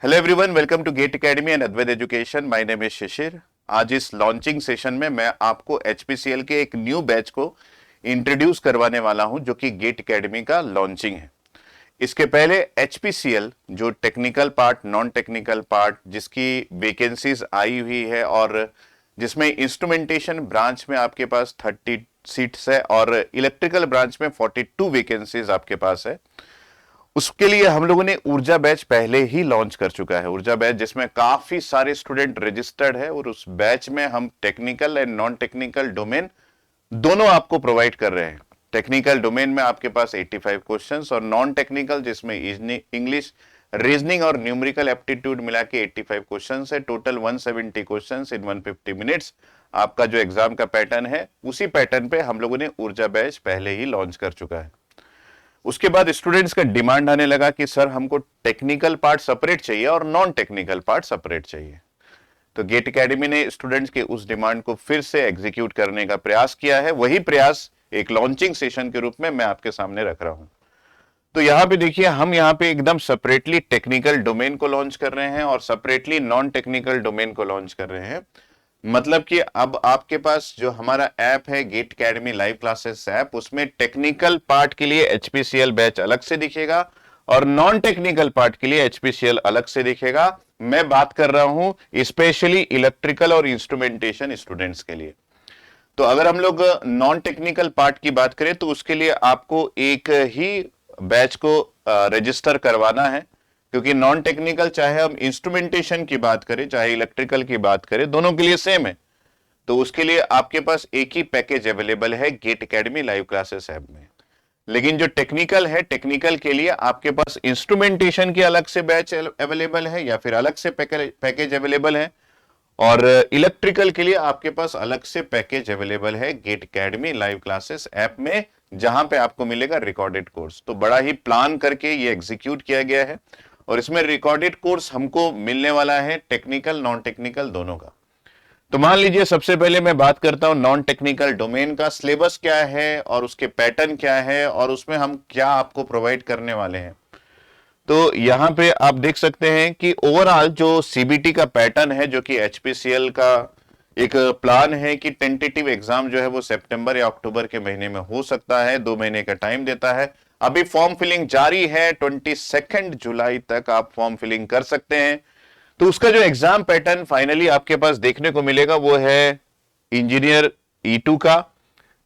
Hello everyone, welcome to GATE academy and Advait education. My name is Shishir. आज इस launching session में मैं आपको एचपीसीएल के एक न्यू बैच को इंट्रोड्यूस करवाने वाला हूं जो कि गेट एकेडमी का लॉन्चिंग है। इसके पहले एचपीसीएल जो technical part, non technical part, जिसकी वैकेंसीज आई हुई है और जिसमें इंस्ट्रूमेंटेशन ब्रांच में आपके पास 30 सीट्स है और इलेक्ट्रिकल ब्रांच में 42 वैकेंसीज आपके पास है। उसके लिए हम लोगों ने ऊर्जा बैच पहले ही लॉन्च कर चुका है। ऊर्जा बैच जिसमें काफी सारे स्टूडेंट रजिस्टर्ड है और उस बैच में हम technical and non technical domain दोनों आपको प्रोवाइड कर रहे हैं। टेक्निकल डोमेन में आपके पास 85 क्वेश्चंस और नॉन टेक्निकल जिसमें इंग्लिश, रीजनिंग और न्यूमेरिकल एप्टीट्यूड मिला के 85 क्वेश्चंस है। टोटल 170 क्वेश्चंस इन 150 मिनट्स आपका जो एग्जाम का पैटर्न है, उसी पैटर्न पे हम लोगों ने ऊर्जा बैच पहले ही लॉन्च कर चुका है। उसके बाद स्टूडेंट्स का डिमांड आने लगा कि सर हमको टेक्निकल पार्ट सेपरेट चाहिए और नॉन टेक्निकल पार्ट सेपरेट चाहिए। तो गेट एकेडमी ने स्टूडेंट्स के उस डिमांड को फिर से एग्जीक्यूट करने का प्रयास किया है। वही प्रयास एक लॉन्चिंग सेशन के रूप में मैं आपके सामने रख रहा हूं। तो यहां पे देखिए, हम यहां पे एकदम सेपरेटली टेक्निकल डोमेन को लॉन्च कर रहे हैं और सेपरेटली नॉन टेक्निकल डोमेन को लॉन्च कर रहे हैं। मतलब कि अब आपके पास जो हमारा ऐप है gate academy live classes app, उसमें टेक्निकल पार्ट के लिए एचपीसीएल बैच अलग से दिखेगा और नॉन टेक्निकल पार्ट के लिए एचपीसीएल अलग से दिखेगा। मैं बात कर रहा हूं स्पेशली इलेक्ट्रिकल और इंस्ट्रूमेंटेशन स्टूडेंट्स के लिए। तो अगर हम लोग नॉन टेक्निकल पार्ट की बात करें तो उसके लिए आपको एक ही बैच को रजिस्टर करवाना है, क्योंकि नॉन टेक्निकल चाहे हम इंस्ट्रूमेंटेशन की बात करें चाहे इलेक्ट्रिकल की बात करें, दोनों के लिए सेम है। तो उसके लिए आपके पास एक ही पैकेज अवेलेबल है gate academy live classes app में। लेकिन जो टेक्निकल है, टेक्निकल के लिए आपके पास इंस्ट्रूमेंटेशन की अलग से बैच अवेलेबल है या फिर अलग से पैकेज अवेलेबल है, और इलेक्ट्रिकल के लिए आपके पास अलग से पैकेज अवेलेबल है gate academy live classes app में, जहां पे आपको मिलेगा रिकॉर्डेड कोर्स। तो बड़ा ही प्लान करके ये एग्जीक्यूट किया गया है और इसमें रिकॉर्डेड कोर्स हमको मिलने वाला है टेक्निकल नॉन टेक्निकल दोनों का। तो मान लीजिए सबसे पहले मैं बात करता हूं नॉन टेक्निकल डोमेन का सिलेबस क्या है और उसके पैटर्न क्या है और उसमें हम क्या आपको प्रोवाइड करने वाले हैं। तो यहां पे आप देख सकते हैं कि ओवरऑल जो सीबीटी का पैटर्न है, जो कि एचपीसीएल का एक प्लान है कि टेंटेटिव एग्जाम जो है वो सितंबर या अक्टूबर के महीने में हो सकता है, 2 महीने का टाइम देता है। अभी फॉर्म फिलिंग जारी है, 22 जुलाई तक आप फॉर्म फिलिंग कर सकते हैं। तो उसका जो एग्जाम पैटर्न फाइनली आपके पास देखने को मिलेगा वो है इंजीनियर E2 का।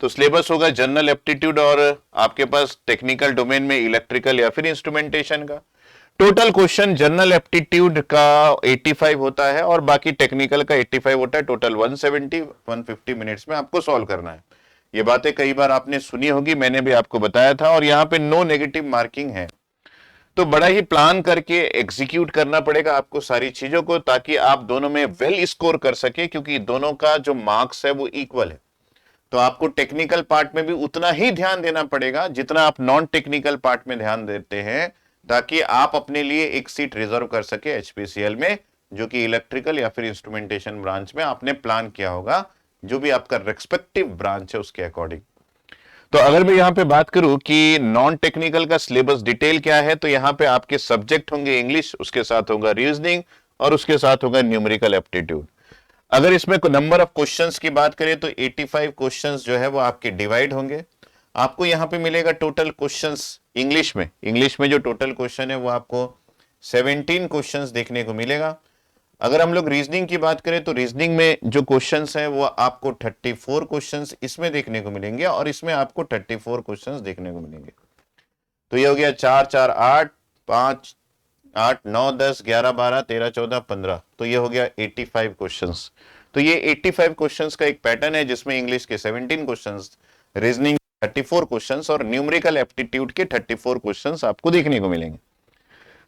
तो सिलेबस होगा जनरल एप्टीट्यूड और आपके पास टेक्निकल डोमेन में इलेक्ट्रिकल या फिर इंस्ट्रूमेंटेशन का। टोटल क्वेश्चन जनरल एप्टीट्यूड का 85 होता है और बाकी टेक्निकल का 85 होता है। टोटल 150 मिनट्स में आपको सॉल्व करना है। ये बातें कई बार आपने सुनी होगी, मैंने भी आपको बताया था। और यहां पे नो नेगेटिव मार्किंग है, तो बड़ा ही प्लान करके एग्जीक्यूट करना पड़ेगा आपको सारी चीजों को, ताकि आप दोनों में वेल स्कोर कर सके, क्योंकि दोनों का जो मार्क्स है वो इक्वल है। तो आपको टेक्निकल पार्ट में भी उतना ही ध्यान देना पड़ेगा जितना आप नॉन टेक्निकल पार्ट में ध्यान देते हैं, ताकि आप अपने लिए एक सीट रिजर्व कर सके एचपीसीएल में, जो कि इलेक्ट्रिकल या फिर इंस्ट्रूमेंटेशन ब्रांच में आपने प्लान किया होगा, जो भी आपका रेस्पेक्टिव ब्रांच है उसके अकॉर्डिंग। तो अगर मैं यहां पे बात करूं कि नॉन टेक्निकल का सिलेबस डिटेल क्या है, तो यहां पे आपके सब्जेक्ट होंगे इंग्लिश, उसके साथ होगा रीजनिंग और उसके साथ होगा न्यूमेरिकल एप्टीट्यूड। अगर इसमें नंबर ऑफ क्वेश्चंस की बात करें तो 85 क्वेश्चंस जो है वो आपके डिवाइड होंगे। आपको यहां पे मिलेगा टोटल क्वेश्चंस इंग्लिश में जो टोटल क्वेश्चन है वो आपको 17 क्वेश्चंस देखने को मिलेगा। अगर हम लोग रीजनिंग की बात करें तो रीजनिंग में जो क्वेश्चंस हैं वो आपको 34 क्वेश्चंस इसमें देखने को मिलेंगे और इसमें आपको 34 क्वेश्चंस देखने को मिलेंगे। तो ये हो गया 4 4 8 5 8 9 10 11 12 13 14 15, तो ये हो गया 85 क्वेश्चंस। तो ये 85 क्वेश्चंस का एक पैटर्न है, जिसमें इंग्लिश के 17 क्वेश्चंस, रीजनिंग 34 क्वेश्चंस और न्यूमेरिकल एप्टीट्यूड के 34 क्वेश्चंस आपको देखने को मिलेंगे।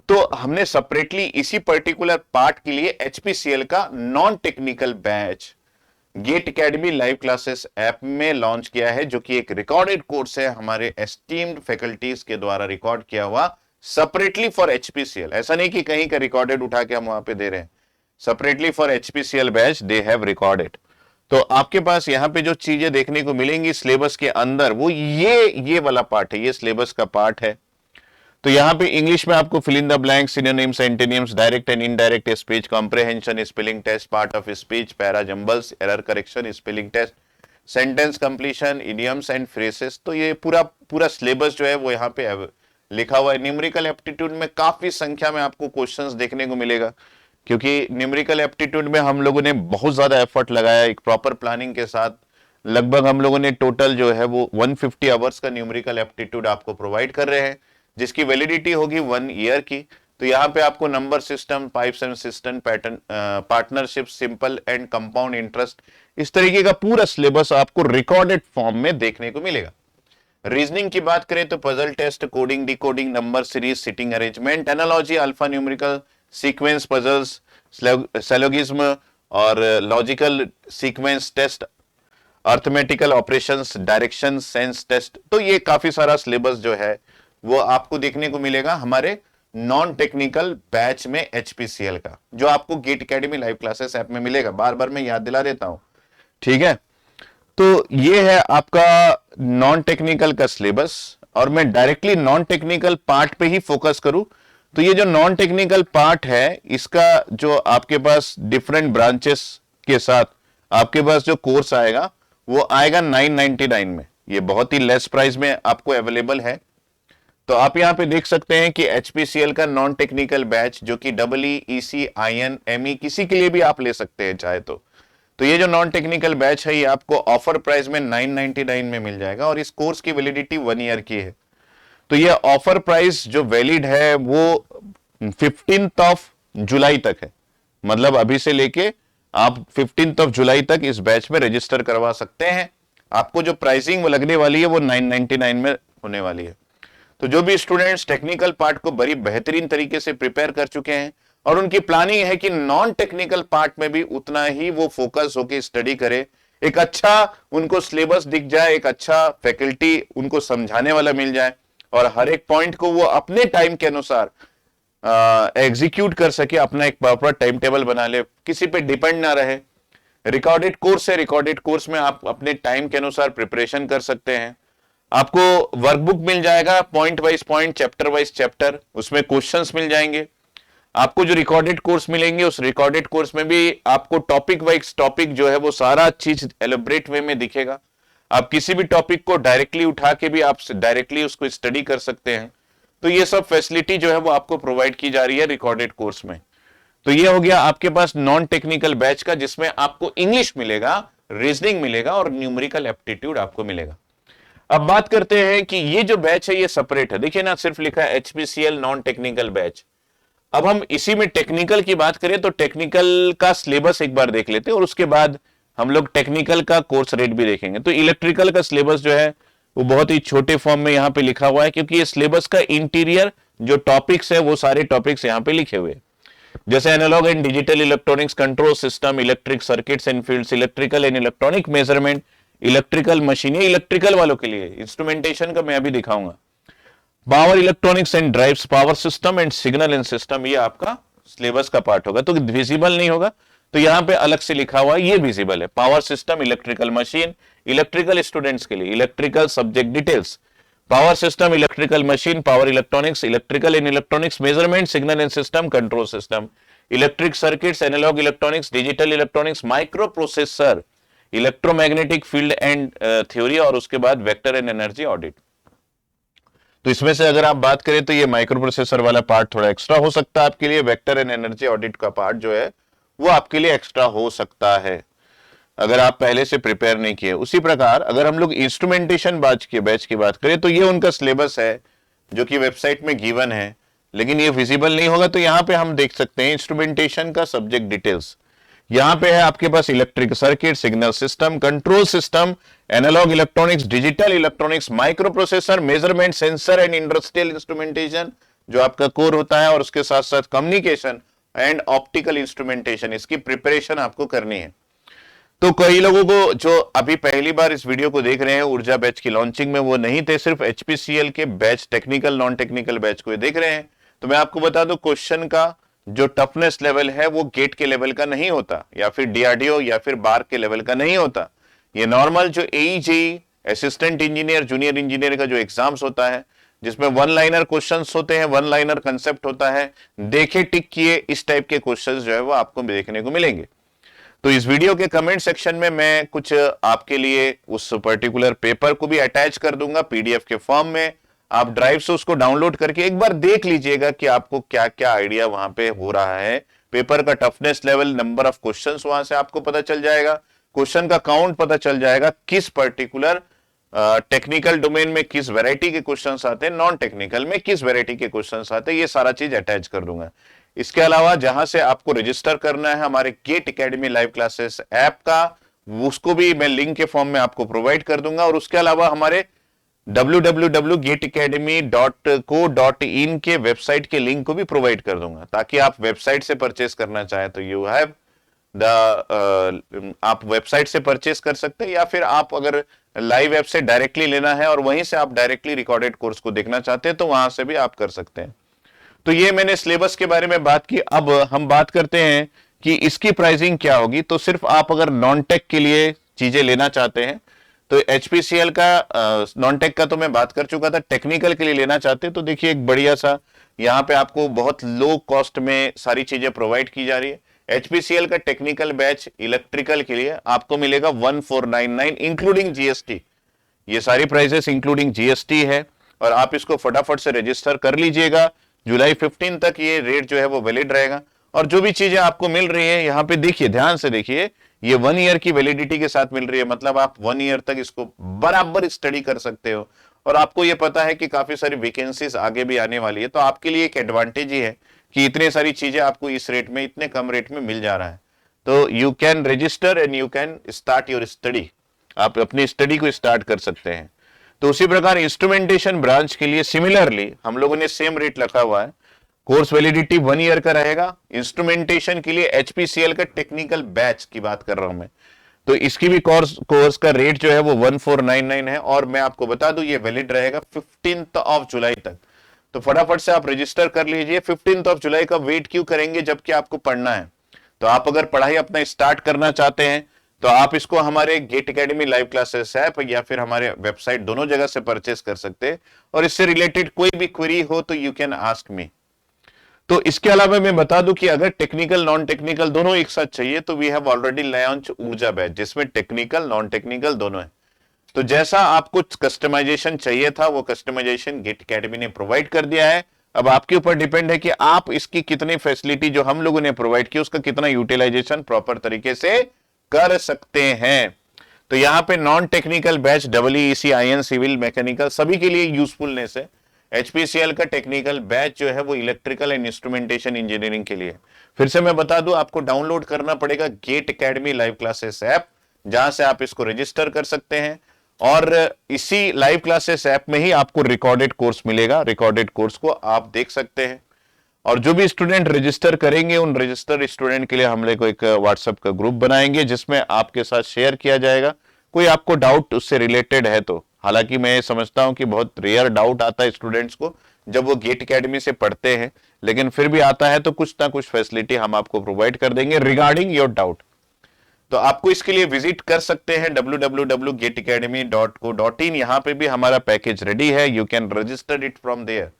तो हमने सेपरेटली इसी पर्टिकुलर पार्ट के लिए एचपीसीएल का non technical batch gate academy live classes app में लॉन्च किया है, जो कि एक रिकॉर्डेड कोर्स है हमारे एस्टीम्ड फैकल्टीज के द्वारा रिकॉर्ड किया हुआ सेपरेटली फॉर एचपीसीएल। ऐसा नहीं कि कहीं का रिकॉर्डेड उठा के हम वहां पे दे रहे हैं, separately for HPCL batch they have recorded. तो आपके पास यहां पे जो चीजें देखने को मिलेंगी सिलेबस के अंदर, वो ये वाला पार्ट है, ये सिलेबस का पार्ट है। तो यहाँ पे इंग्लिश में आपको fill in the blank, synonyms, antonyms, direct and indirect speech comprehension, spelling test, part of speech, para jumbles, error correction, spelling test, sentence completion, idioms and phrases. तो ये पूरा पूरा सिलेबस जो है वो यहाँ पे लिखा हुआ है। न्यूमेरिकल एप्टीट्यूड में काफी संख्या में आपको क्वेश्चंस देखने को मिलेगा, क्योंकि न्यूमेरिकल एप्टीट्यूड में हम लोगों ने बहुत ज्यादा एफर्ट लगाया एक प्रॉपर प्लानिंग के साथ। लगभग हम लोगों ने टोटल जो है वो 150 आवर्स का न्यूमेरिकल एप्टीट्यूड आपको प्रोवाइड कर रहे हैं, जिसकी वैलिडिटी होगी 1 ईयर की। तो यहाँ पे आपको number system, pipes and system, pattern, partnership, simple and compound interest, इस तरीके का पूरा सिलेबस आपको रिकॉर्डेड फॉर्म में देखने को मिलेगा। रीजनिंग की बात करें तो puzzle test, coding, decoding, number series, sitting arrangement, analogy, alpha numerical, sequence puzzles, syllogism और logical sequence test, arithmetical operations, direction, sense test. तो ये काफी सारा सिलेबस जो है वो आपको देखने को मिलेगा हमारे नॉन टेक्निकल बैच में एचपीसीएल का, जो आपको gate academy live classes app में मिलेगा। बार बार मैं याद दिला देता हूं, ठीक है। तो ये है आपका नॉन टेक्निकल का सिलेबस, और मैं डायरेक्टली नॉन टेक्निकल पार्ट पे ही फोकस करूं तो ये जो नॉन टेक्निकल पार्ट है, इसका जो आपके पास डिफरेंट ब्रांचेस के साथ आपके पास जो कोर्स आएगा वो आएगा 999 में। ये बहुत ही लेस प्राइस में आपको अवेलेबल है। तो आप यहां पे देख सकते हैं कि एचपीसीएल का नॉन टेक्निकल बैच, जो कि EEC, IN, ME किसी के लिए भी आप ले सकते हैं चाहे तो ये जो नॉन टेक्निकल बैच है ये आपको ऑफर प्राइस में 999 में मिल जाएगा, और इस कोर्स की वैलिडिटी 1 ईयर की है। तो ये ऑफर प्राइस जो वैलिड है वो 15 जुलाई तक है, मतलब अभी से लेके आप 15 जुलाई तक इस बैच में रजिस्टर करवा सकते हैं। आपको जो प्राइसिंग लगने वाली है वो 999 में होने वाली है। तो जो भी स्टूडेंट्स टेक्निकल पार्ट को बड़ी बेहतरीन तरीके से प्रिपेयर कर चुके हैं और उनकी प्लानिंग है कि नॉन टेक्निकल पार्ट में भी उतना ही वो फोकस होकर स्टडी करे, एक अच्छा उनको सिलेबस दिख जाए, एक अच्छा फैकल्टी उनको समझाने वाला मिल जाए, और हर एक पॉइंट को वो अपने टाइम के अनुसार एग्जीक्यूट कर सके, अपना एक प्रॉपर टाइम टेबल बना ले, किसी पे डिपेंड ना रहे। रिकॉर्डेड कोर्स है, रिकॉर्डेड कोर्स में आप अपने टाइम के अनुसार प्रिपरेशन कर सकते हैं। आपको वर्कबुक मिल जाएगा, point wise point, chapter wise chapter, उसमें क्वेश्चंस मिल जाएंगे। आपको जो रिकॉर्डेड कोर्स मिलेंगे उस रिकॉर्डेड कोर्स में भी आपको टॉपिक वाइज टॉपिक जो है वो सारा चीज एलिब्रेट वे में दिखेगा। आप किसी भी टॉपिक को डायरेक्टली उठा के भी आप डायरेक्टली उसको स्टडी कर सकते हैं। तो ये सब फैसिलिटी जो है वो आपको प्रोवाइड की जा रही है रिकॉर्डेड कोर्स में। तो ये हो गया आपके पास नॉन टेक्निकल बैच का, जिसमें आपको इंग्लिश मिलेगा, रीजनिंग मिलेगा और न्यूमेरिकल एप्टीट्यूड आपको मिलेगा। अब बात करते हैं कि ये जो बैच है ये सेपरेट है। देखिए ना, सिर्फ लिखा है एचपीसीएल नॉन टेक्निकल बैच। अब हम इसी में टेक्निकल की बात करें तो टेक्निकल का सिलेबस एक बार देख लेते हैं, और उसके बाद हम लोग टेक्निकल का कोर्स रेट भी देखेंगे। तो इलेक्ट्रिकल का सिलेबस जो है वो बहुत ही छोटे फॉर्म में यहाँ पे लिखा हुआ है, क्योंकि ये सिलेबस का इंटीरियर जो टॉपिक्स है वो सारे टॉपिक्स यहाँ पे लिखे हुए हैं, जैसे analog and digital electronics, control system, electric circuits and fields, electrical and electronic measurement, electrical machine, electrical वालों के लिए इंस्ट्रूमेंटेशन का मैं अभी दिखाऊंगा, power electronics and drives, power system and signal and system, ये आपका सिलेबस का पार्ट होगा। तो विजिबल नहीं होगा, तो यहां पे अलग से लिखा हुआ है, ये विजिबल है। Power system, electrical machine, electrical students के लिए, electrical subject details, power system, electrical machine, power electronics, electrical and electronics measurement, signal and system, control system, electric circuits, analog electronics, digital electronics, micro processor, electromagnetic field and theory, और उसके बाद vector and energy audit. तो इसमें से अगर आप बात करें तो ये माइक्रो प्रोसेसर वाला पार्ट थोड़ा एक्स्ट्रा हो सकता है आपके लिए, वेक्टर एंड एनर्जी ऑडिट का पार्ट जो है वो आपके लिए एक्स्ट्रा हो सकता है अगर आप पहले से प्रिपेयर नहीं किए। उसी प्रकार अगर हम लोग इंस्ट्रूमेंटेशन बैच की बात करें तो ये उनका सिलेबस है जो कि वेबसाइट में गिवन है, लेकिन ये विजिबल नहीं होगा। तो यहाँ पे हम देख सकते हैं इंस्ट्रूमेंटेशन का सब्जेक्ट डिटेल्स। यहाँ पे है आपके पास electric circuit, signal system, control system, analogue electronics, digital electronics, micro processor, measurement, sensor and industrial instrumentation जो आपका कोर होता है, और उसके साथ साथ कम्युनिकेशन एंड ऑप्टिकल इंस्ट्रूमेंटेशन, इसकी प्रिपरेशन आपको करनी है। तो कई लोगों को जो अभी पहली बार इस वीडियो को देख रहे हैं ऊर्जा बैच की लॉन्चिंग में, वो नहीं थे, सिर्फ एचपीसीएल के batch technical non technical batch को देख रहे हैं, तो मैं आपको बता दूं क्वेश्चन का जो टफनेस लेवल है वो गेट के लेवल का नहीं होता, या फिर डीआरडीओ या फिर बार के लेवल का नहीं होता। ये नॉर्मल जो AE JE, assistant engineer, junior engineer का जो एग्जाम्स होता है जिसमें वन लाइनर क्वेश्चंस होते हैं, वन लाइनर कंसेप्ट होता है, देखे टिक किए, इस टाइप के क्वेश्चंस जो है वो आपको देखने को मिलेंगे। तो इस वीडियो के कमेंट सेक्शन में मैं कुछ आपके लिए उस पर्टिकुलर पेपर को भी अटैच कर दूंगा पीडीएफ के फॉर्म में। आप ड्राइव से उसको डाउनलोड करके एक बार देख लीजिएगा कि आपको क्या क्या आइडिया वहां पे हो रहा है। पेपर का toughness level, number of questions वहां से आपको पता चल जाएगा, क्वेश्चन का काउंट पता चल जाएगा, किस पर्टिकुलर टेक्निकल डोमेन में किस वैरायटी के क्वेश्चंस आते हैं, नॉन टेक्निकल में किस वैरायटी के क्वेश्चंस आते हैं, ये सारा चीज अटैच कर दूंगा। इसके अलावा जहां से आपको रजिस्टर करना है हमारे gate academy live classes app का, उसको भी मैं लिंक के फॉर्म में आपको प्रोवाइड कर दूंगा। और उसके अलावा हमारे www.gateacademy.co.in के वेबसाइट के लिंक को भी प्रोवाइड कर दूंगा, ताकि आप वेबसाइट से परचेस करना चाहे तो यू हैव आप वेबसाइट से परचेस कर सकते हैं, या फिर आप अगर लाइव ऐप से डायरेक्टली लेना है और वहीं से आप डायरेक्टली रिकॉर्डेड कोर्स को देखना चाहते हैं तो वहां से भी आप कर सकते हैं। तो ये मैंने सिलेबस के बारे में बात की। अब हम बात करते हैं कि इसकी प्राइसिंग क्या होगी। तो सिर्फ आप अगर नॉन टेक के लिए चीजें लेना चाहते हैं तो एचपीसीएल का, नॉन टेक का तो मैं बात कर चुका था, टेक्निकल के लिए लेना चाहते हैं तो देखिए एक बढ़िया सा यहाँ पे आपको बहुत लो कॉस्ट में सारी चीजें प्रोवाइड की जा रही है। एचपीसीएल का टेक्निकल बैच इलेक्ट्रिकल के लिए आपको मिलेगा 1499 इंक्लूडिंग जीएसटी। ये सारी प्राइसेस इंक्लूडिंग जीएसटी है और आप इसको फटाफट से रजिस्टर कर लीजिएगा। जुलाई 15 तक ये रेट जो है वो वैलिड रहेगा। और जो भी चीजें आपको मिल रही है यहाँ पे देखिए, ध्यान से देखिए, ये 1 ईयर की वैलिडिटी के साथ मिल रही है, मतलब आप 1 ईयर तक इसको बराबर स्टडी कर सकते हो। और आपको ये पता है कि काफी सारी वैकेंसीज आगे भी आने वाली है, तो आपके लिए एक एडवांटेज ही है कि इतने सारी चीजें आपको इस रेट में, इतने कम रेट में मिल जा रहा है। तो you can register and you can start your study, आप अपनी स्टडी को स्टार्ट कर सकते हैं। तो उसी प्रकार इंस्ट्रूमेंटेशन ब्रांच के लिए सिमिलरली हम लोगों ने सेम रेट रखा हुआ है। कोर्स वैलिडिटी 1 ईयर का रहेगा। इंस्ट्रूमेंटेशन के लिए एचपीसीएल का टेक्निकल बैच की बात कर रहा हूं मैं, तो इसकी भी कोर्स का रेट जो है वो 1499 है। और मैं आपको बता दूं ये वैलिड रहेगा 15 जुलाई तक। तो फटाफट से आप रजिस्टर कर लीजिए। 15 जुलाई का वेट क्यों करेंगे जबकि आपको पढ़ना है। तो आप अगर पढ़ाई अपना स्टार्ट करना चाहते हैं तो आप इसको हमारे gate academy live classes app या फिर हमारे वेबसाइट, दोनों जगह से परचेस कर सकते हैं। और इससे रिलेटेड कोई भी क्वेरी हो तो यू कैन आस्क मी। तो इसके अलावा मैं बता दूं कि अगर टेक्निकल नॉन टेक्निकल दोनों एक साथ चाहिए तो वी हैव ऑलरेडी लॉन्च ऊर्जा बैच, जिसमें टेक्निकल नॉन टेक्निकल दोनों है। तो जैसा आपको कस्टमाइजेशन चाहिए था वो कस्टमाइजेशन गेट एकेडमी ने प्रोवाइड कर दिया है। अब आपके ऊपर डिपेंड है कि आप इसकी कितनी फैसिलिटी जो हम लोगों ने प्रोवाइड की उसका कितना यूटिलाइजेशन प्रॉपर तरीके से कर सकते हैं। तो यहाँ पे non technical batch EEC, IN, civil, mechanical सभी के लिए यूजफुलनेस है। एचपीसीएल का टेक्निकल बैच जो है वो इलेक्ट्रिकल एंड इंस्ट्रूमेंटेशन इंजीनियरिंग के लिए। फिर से मैं बता दूं, आपको डाउनलोड करना पड़ेगा gate academy live classes app, जहां से आप इसको रजिस्टर कर सकते हैं। और इसी लाइव क्लासेस ऐप में ही आपको रिकॉर्डेड कोर्स मिलेगा। रिकॉर्डेड कोर्स को आप देख सकते हैं। और जो भी स्टूडेंट रजिस्टर करेंगे उन रजिस्टर स्टूडेंट के लिए हम लोग एक व्हाट्सएप का ग्रुप बनाएंगे जिसमें आपके साथ शेयर किया जाएगा। कोई आपको डाउट उससे रिलेटेड है तो, हालांकि मैं समझता हूं कि बहुत रेयर डाउट आता है स्टूडेंट्स को जब वो गेट एकेडमी से पढ़ते हैं, लेकिन फिर भी आता है तो कुछ ना कुछ फैसिलिटी हम आपको प्रोवाइड कर देंगे रिगार्डिंग योर डाउट। तो आपको इसके लिए विजिट कर सकते हैं www.gateacademy.co.in। यहां पे भी हमारा पैकेज रेडी है, you can register it from there.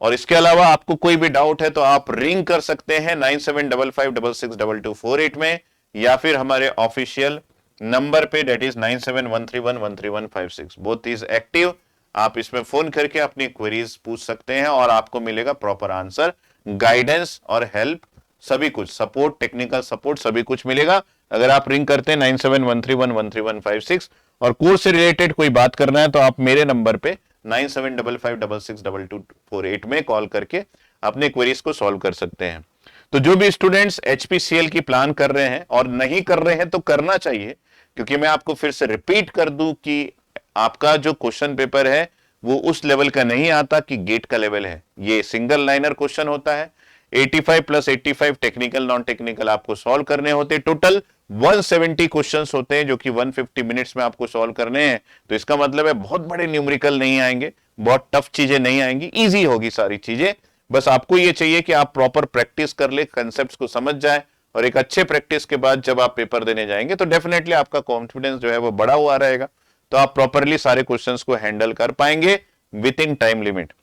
और इसके अलावा आपको कोई भी डाउट है तो आप रिंग कर सकते हैं 9755662248 में, या फिर हमारे ऑफिशियल नंबर पे, that is 9713113156। Both is active. आप इसमें फोन करके अपनी क्वेरीज पूछ सकते हैं और आपको मिलेगा प्रॉपर आंसर, गाइडेंस और हेल्प, सभी कुछ सपोर्ट, टेक्निकल सपोर्ट सभी कुछ मिलेगा अगर आप रिंग करते हैं 9713113156। और कोर्स से रिलेटेड कोई बात करना है तो आप मेरे नंबर पे 9755662248 में कॉल करके अपने क्वेरीज को सॉल्व कर सकते हैं। तो जो भी स्टूडेंट्स एचपीसीएल की प्लान कर रहे हैं और नहीं कर रहे हैं तो करना चाहिए, क्योंकि मैं आपको फिर से रिपीट कर दूं कि आपका जो क्वेश्चन पेपर है वो उस लेवल का नहीं आता कि गेट का लेवल है। ये सिंगल लाइनर क्वेश्चन होता है। 85 + 85 टेक्निकल नॉन टेक्निकल आपको सॉल्व करने होते। टोटल 170 क्वेश्चंस होते हैं जो कि 150 मिनट्स में आपको सॉल्व करने हैं। तो इसका मतलब है बहुत बड़े न्यूमेरिकल नहीं आएंगे, बहुत टफ चीजें नहीं आएंगी, इजी होगी सारी चीजें। बस आपको ये चाहिए कि आप प्रॉपर प्रैक्टिस कर ले, कंसेप्ट्स को समझ जाए, और एक अच्छे प्रैक्टिस के बाद जब आप पेपर देने जाएंगे तो डेफिनेटली आपका कॉन्फिडेंस जो है वो बड़ा हुआ रहेगा, तो आप प्रॉपरली सारे क्वेश्चंस को हैंडल कर पाएंगे विद इन टाइम लिमिट।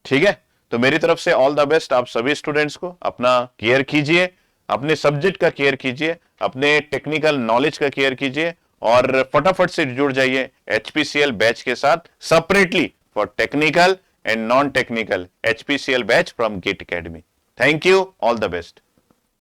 ठीक है, तो मेरी तरफ से ऑल द बेस्ट आप सभी स्टूडेंट्स को। अपना केयर कीजिए, अपने सब्जेक्ट का केयर कीजिए, अपने टेक्निकल नॉलेज का केयर कीजिए और फटाफट से जुड़ जाइए एचपीसीएल बैच के साथ separately for technical and non technical HPCL batch from gate academy. Thank you, all the best.